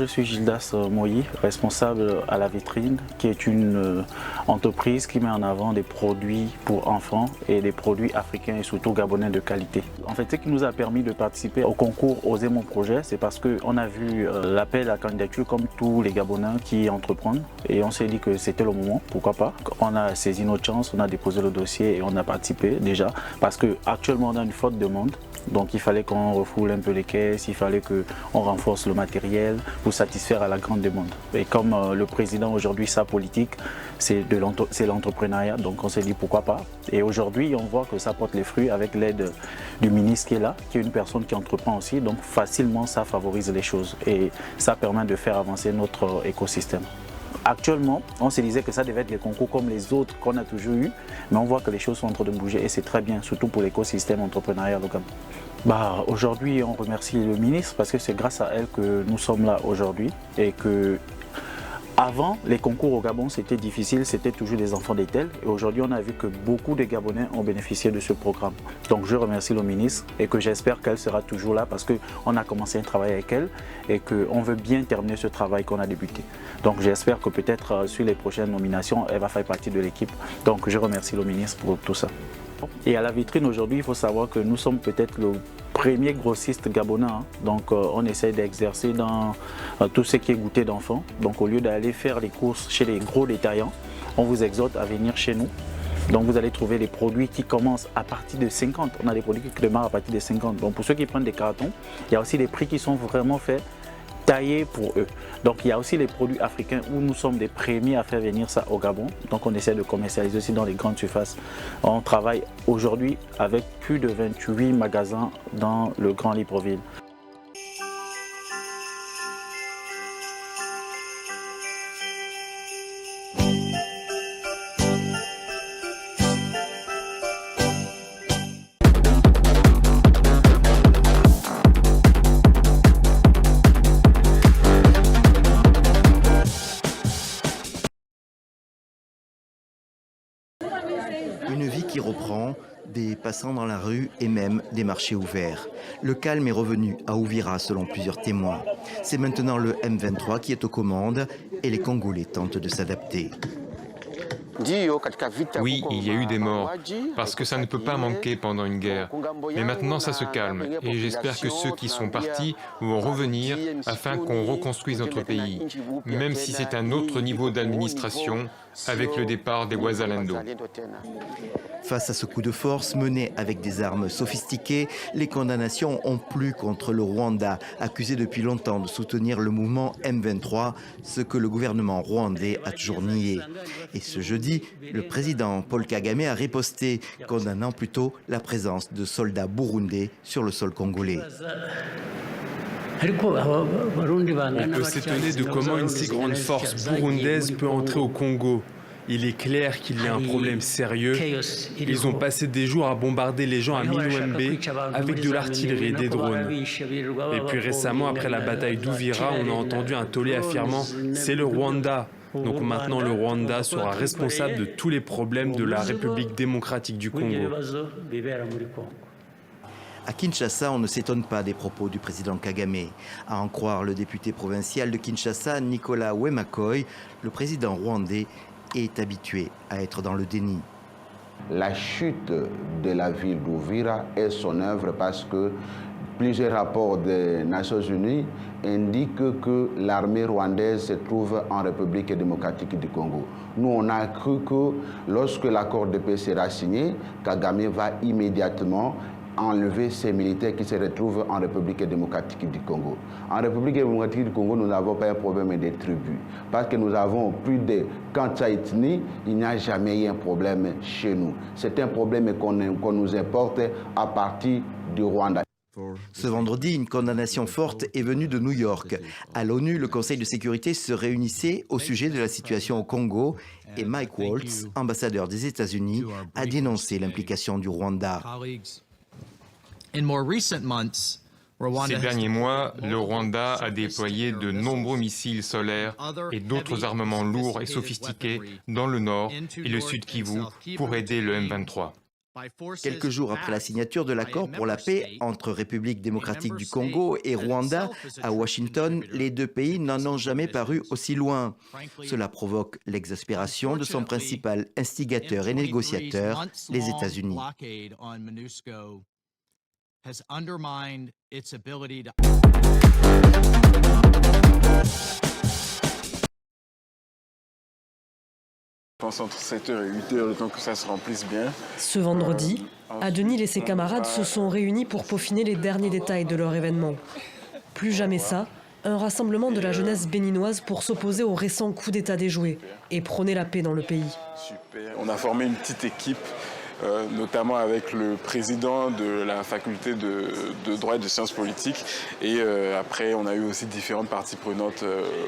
Je suis Gildas Moyi, responsable à La Vitrine, qui est une entreprise qui met en avant des produits pour enfants et des produits africains et surtout gabonais de qualité. En fait, ce qui nous a permis de participer au concours Oser mon projet, c'est parce qu'on a vu l'appel à la candidature comme tous les Gabonais qui entreprennent et on s'est dit que c'était le moment, pourquoi pas. On a saisi notre chance, on a déposé le dossier et on a participé déjà parce qu'actuellement on a une forte demande. Donc il fallait qu'on refoule un peu les caisses, il fallait qu'on renforce le matériel pour satisfaire à la grande demande. Et comme le président aujourd'hui, sa politique, c'est l'entrepreneuriat, donc on s'est dit pourquoi pas. Et aujourd'hui, on voit que ça porte les fruits avec l'aide du ministre qui est là, qui est une personne qui entreprend aussi, donc facilement ça favorise les choses et ça permet de faire avancer notre écosystème. Actuellement, on se disait que ça devait être les concours comme les autres qu'on a toujours eu, mais on voit que les choses sont en train de bouger et c'est très bien, surtout pour l'écosystème entrepreneurial local. Aujourd'hui, on remercie le ministre parce que c'est grâce à elle que nous sommes là aujourd'hui et que avant, les concours au Gabon, c'était difficile, c'était toujours des enfants d'Etel. Et aujourd'hui, on a vu que beaucoup de Gabonais ont bénéficié de ce programme. Donc, je remercie le ministre et que j'espère qu'elle sera toujours là parce qu'on a commencé un travail avec elle et qu'on veut bien terminer ce travail qu'on a débuté. Donc, j'espère que peut-être sur les prochaines nominations, elle va faire partie de l'équipe. Donc, je remercie le ministre pour tout ça. Et à La Vitrine, aujourd'hui, il faut savoir que nous sommes peut-être le premier grossiste gabonais. Donc on essaie d'exercer dans tout ce qui est goûter d'enfants. Donc au lieu d'aller faire les courses chez les gros détaillants, on vous exhorte à venir chez nous. Donc vous allez trouver les produits qui commencent à partir de 50. On a des produits qui démarrent à partir de 50. Donc pour ceux qui prennent des cartons, il y a aussi des prix qui sont vraiment faits, taillés pour eux. Donc il y a aussi les produits africains où nous sommes des premiers à faire venir ça au Gabon. Donc on essaie de commercialiser aussi dans les grandes surfaces. On travaille aujourd'hui avec plus de 28 magasins dans le Grand Libreville. Une vie qui reprend, des passants dans la rue et même des marchés ouverts. Le calme est revenu à Uvira selon plusieurs témoins. C'est maintenant le M23 qui est aux commandes et les Congolais tentent de s'adapter. Oui, il y a eu des morts, parce que ça ne peut pas manquer pendant une guerre. Mais maintenant, ça se calme, et j'espère que ceux qui sont partis vont revenir afin qu'on reconstruise notre pays, même si c'est un autre niveau d'administration avec le départ des Ouazalendo. Face à ce coup de force mené avec des armes sophistiquées, les condamnations ont plu contre le Rwanda, accusé depuis longtemps de soutenir le mouvement M23, ce que le gouvernement rwandais a toujours nié. Et ce jeudi, le président Paul Kagame a riposté, condamnant plutôt la présence de soldats burundais sur le sol congolais. On peut s'étonner de comment une si grande force burundaise peut entrer au Congo. Il est clair qu'il y a un problème sérieux. Ils ont passé des jours à bombarder les gens à Minouembe avec de l'artillerie et des drones. Et puis récemment, après la bataille d'Uvira, on a entendu un tollé affirmant « c'est le Rwanda ». Donc maintenant, le Rwanda sera responsable de tous les problèmes de la République démocratique du Congo. À Kinshasa, on ne s'étonne pas des propos du président Kagame. À en croire le député provincial de Kinshasa, Nicolas Wemakoy, le président rwandais est habitué à être dans le déni. La chute de la ville d'Uvira est son œuvre parce que plusieurs rapports des Nations Unies indiquent que l'armée rwandaise se trouve en République démocratique du Congo. Nous, on a cru que lorsque l'accord de paix sera signé, Kagame va immédiatement enlever ces militaires qui se retrouvent en République démocratique du Congo. En République démocratique du Congo, nous n'avons pas un problème des tribus. Parce que nous avons plus de 400 ethnies, il n'y a jamais eu un problème chez nous. C'est un problème qu'on nous importe à partir du Rwanda. Ce vendredi, une condamnation forte est venue de New York. À l'ONU, le Conseil de sécurité se réunissait au sujet de la situation au Congo et Mike Waltz, ambassadeur des États-Unis, a dénoncé l'implication du Rwanda. Ces derniers mois, le Rwanda a déployé de nombreux missiles solaires et d'autres armements lourds et sophistiqués dans le nord et le sud Kivu pour aider le M23. Quelques jours après la signature de l'accord pour la paix entre République démocratique du Congo et Rwanda à Washington, les deux pays n'en ont jamais paru aussi loin. Cela provoque l'exaspération de son principal instigateur et négociateur, les États-Unis. Entre 7h et 8h, le temps que ça se remplisse bien. Ce vendredi, Adenil et ses camarades se sont réunis pour peaufiner les derniers détails de leur événement. Plus jamais ça, un rassemblement de la jeunesse béninoise pour s'opposer au récent coup d'État déjoué et prôner la paix dans le pays. Super. On a formé une petite équipe, notamment avec le président de la faculté de droit et de sciences politiques. Et après, on a eu aussi différentes parties prenantes,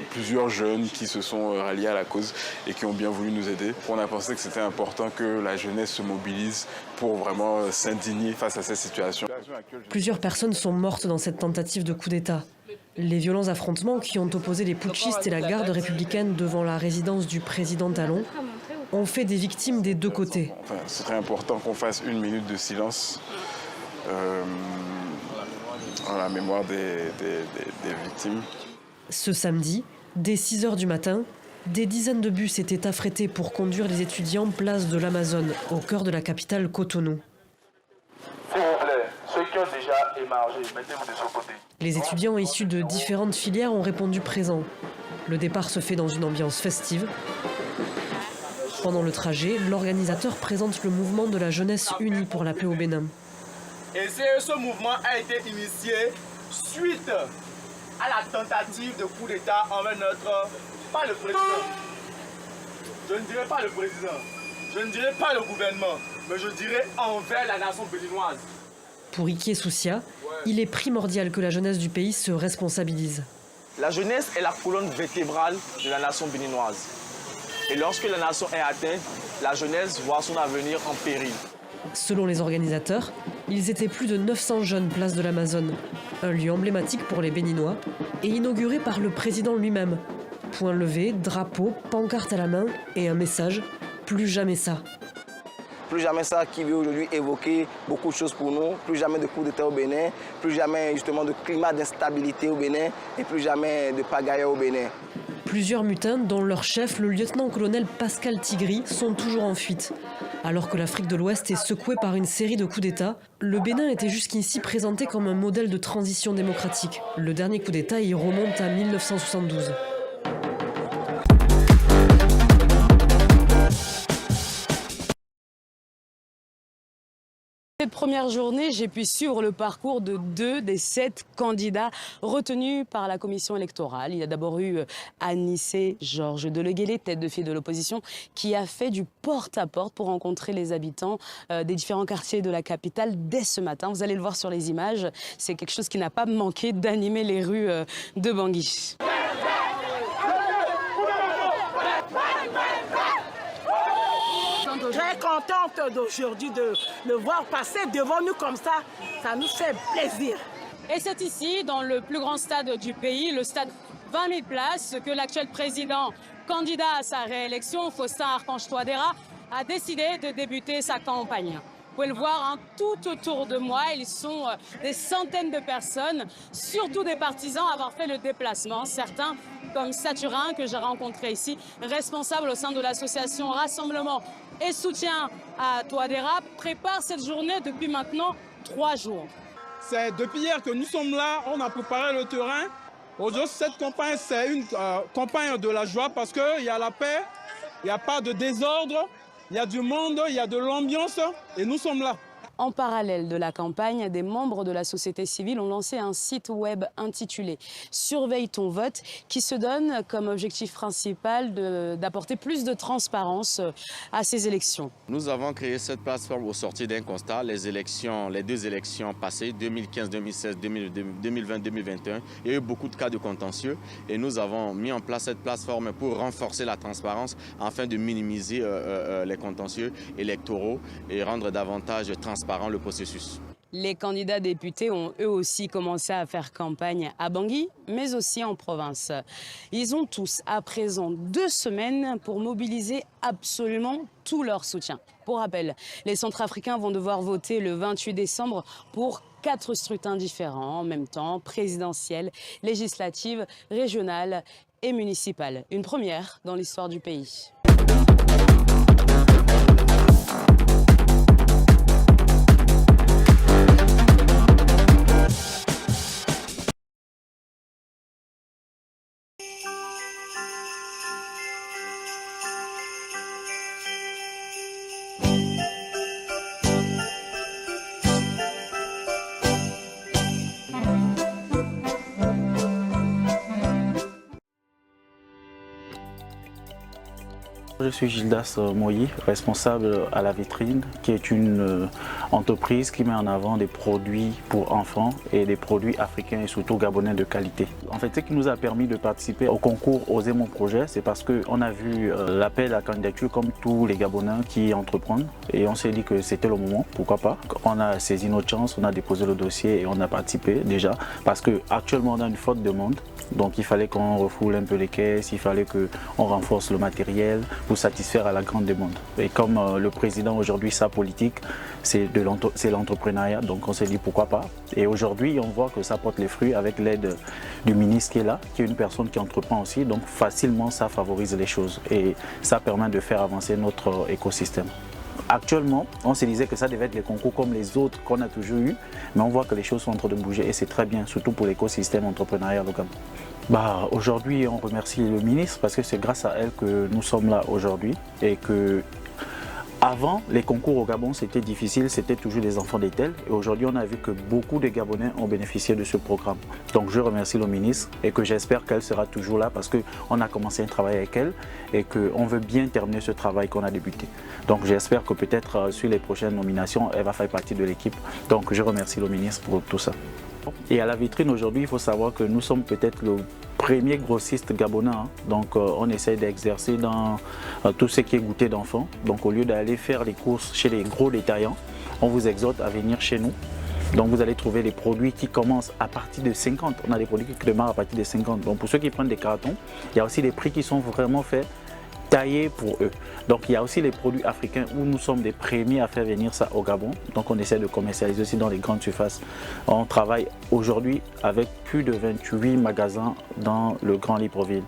plusieurs jeunes qui se sont ralliés à la cause et qui ont bien voulu nous aider. On a pensé que c'était important que la jeunesse se mobilise pour vraiment s'indigner face à cette situation. Plusieurs personnes sont mortes dans cette tentative de coup d'État. Les violents affrontements qui ont opposé les putschistes et la garde républicaine devant la résidence du président Talon ont fait des victimes des deux côtés. Enfin, ce serait important qu'on fasse une minute de silence en la mémoire des victimes. Ce samedi, dès 6h du matin, des dizaines de bus étaient affrétés pour conduire les étudiants place de l'Amazone, au cœur de la capitale Cotonou. S'il vous plaît, ceux qui ont déjà émargé, mettez-vous de ce côté. Les étudiants issus de différentes filières ont répondu présents. Le départ se fait dans une ambiance festive. Pendant le trajet, l'organisateur présente le mouvement de la jeunesse unie pour la paix au Bénin. Et ce mouvement a été initié suite à la tentative de coup d'État envers pas le président. Je ne dirais pas le président, je ne dirais pas le gouvernement, mais je dirais envers la nation béninoise. Pour Iké Soussia, il est primordial que la jeunesse du pays se responsabilise. La jeunesse est la colonne vertébrale de la nation béninoise. Et lorsque la nation est atteinte, la jeunesse voit son avenir en péril. Selon les organisateurs, ils étaient plus de 900 jeunes place de l'Amazone, un lieu emblématique pour les Béninois et inauguré par le président lui-même. Point levé, drapeau, pancarte à la main et un message, plus jamais ça. Plus jamais ça qui veut aujourd'hui évoquer beaucoup de choses pour nous, plus jamais de coup d'État au Bénin, plus jamais justement de climat d'instabilité au Bénin et plus jamais de pagaille au Bénin. Plusieurs mutins, dont leur chef, le lieutenant-colonel Pascal Tigri, sont toujours en fuite. Alors que l'Afrique de l'Ouest est secouée par une série de coups d'État, le Bénin était jusqu'ici présenté comme un modèle de transition démocratique. Le dernier coup d'État y remonte à 1972. Cette première journée, j'ai pu suivre le parcours de 2 des 7 candidats retenus par la commission électorale. Il y a d'abord eu Anissé Georges Deleguélé, tête de file de l'opposition, qui a fait du porte-à-porte pour rencontrer les habitants des différents quartiers de la capitale dès ce matin. Vous allez le voir sur les images, c'est quelque chose qui n'a pas manqué d'animer les rues de Bangui. Très contente d'aujourd'hui de le voir passer devant nous comme ça nous fait plaisir. Et c'est ici, dans le plus grand stade du pays, le stade 20 000 places, que l'actuel président, candidat à sa réélection, Faustin Archange Touadéra, a décidé de débuter sa campagne. Vous pouvez le voir tout autour de moi, ils sont des centaines de personnes, surtout des partisans, à avoir fait le déplacement. Certains, comme Saturin, que j'ai rencontré ici, responsable au sein de l'association Rassemblement et Soutien à Touadéra, prépare cette journée depuis maintenant 3 jours. C'est depuis hier que nous sommes là, on a préparé le terrain. Aujourd'hui, cette campagne, c'est une campagne de la joie parce qu'il y a la paix, il n'y a pas de désordre. Il y a du monde, il y a de l'ambiance et nous sommes là. En parallèle de la campagne, des membres de la société civile ont lancé un site web intitulé « Surveille ton vote » qui se donne comme objectif principal d'apporter plus de transparence à ces élections. Nous avons créé cette plateforme au sortir d'un constat, les 2 élections passées, 2015, 2016, 2020, 2021. Il y a eu beaucoup de cas de contentieux et nous avons mis en place cette plateforme pour renforcer la transparence afin de minimiser les contentieux électoraux et rendre davantage transparent le processus. Les candidats députés ont eux aussi commencé à faire campagne à Bangui, mais aussi en province. Ils ont tous à présent 2 semaines pour mobiliser absolument tout leur soutien. Pour rappel, les Centrafricains vont devoir voter le 28 décembre pour 4 scrutins différents en même temps, présidentielles, législatives, régionales et municipales. Une première dans l'histoire du pays. Je suis Gildas Moyi, responsable à La Vitrine, qui est une entreprise qui met en avant des produits pour enfants et des produits africains et surtout gabonais de qualité. En fait, ce qui nous a permis de participer au concours Osez mon projet, c'est parce qu'on a vu l'appel à candidature comme tous les Gabonais qui entreprennent et on s'est dit que c'était le moment, pourquoi pas. On a saisi notre chance, on a déposé le dossier et on a participé déjà parce qu'actuellement on a une forte demande. Donc il fallait qu'on refoule un peu les caisses, il fallait qu'on renforce le matériel pour satisfaire à la grande demande. Et comme le président aujourd'hui, sa politique, c'est l'entrepreneuriat, donc on s'est dit pourquoi pas. Et aujourd'hui, on voit que ça porte les fruits avec l'aide du ministre qui est là, qui est une personne qui entreprend aussi, donc facilement ça favorise les choses et ça permet de faire avancer notre écosystème. Actuellement, on se disait que ça devait être les concours comme les autres qu'on a toujours eu, mais on voit que les choses sont en train de bouger et c'est très bien, surtout pour l'écosystème entrepreneurial local. Aujourd'hui, on remercie le ministre parce que c'est grâce à elle que nous sommes là aujourd'hui et que avant, les concours au Gabon, c'était difficile, c'était toujours des enfants d'Etel. Et aujourd'hui, on a vu que beaucoup de Gabonais ont bénéficié de ce programme. Donc, je remercie le ministre et que j'espère qu'elle sera toujours là parce qu'on a commencé un travail avec elle et qu'on veut bien terminer ce travail qu'on a débuté. Donc, j'espère que peut-être sur les prochaines nominations, elle va faire partie de l'équipe. Donc, je remercie le ministre pour tout ça. Et à La Vitrine, aujourd'hui, il faut savoir que nous sommes peut-être le premier grossiste gabonais. Donc on essaie d'exercer dans tout ce qui est goûter d'enfants. Donc au lieu d'aller faire les courses chez les gros détaillants, on vous exhorte à venir chez nous. Donc vous allez trouver des produits qui commencent à partir de 50. On a des produits qui démarrent à partir de 50. Donc pour ceux qui prennent des cartons, il y a aussi des prix qui sont vraiment faits, taillés pour eux. Donc il y a aussi les produits africains où nous sommes des premiers à faire venir ça au Gabon. Donc on essaie de commercialiser aussi dans les grandes surfaces. On travaille aujourd'hui avec plus de 28 magasins dans le Grand Libreville.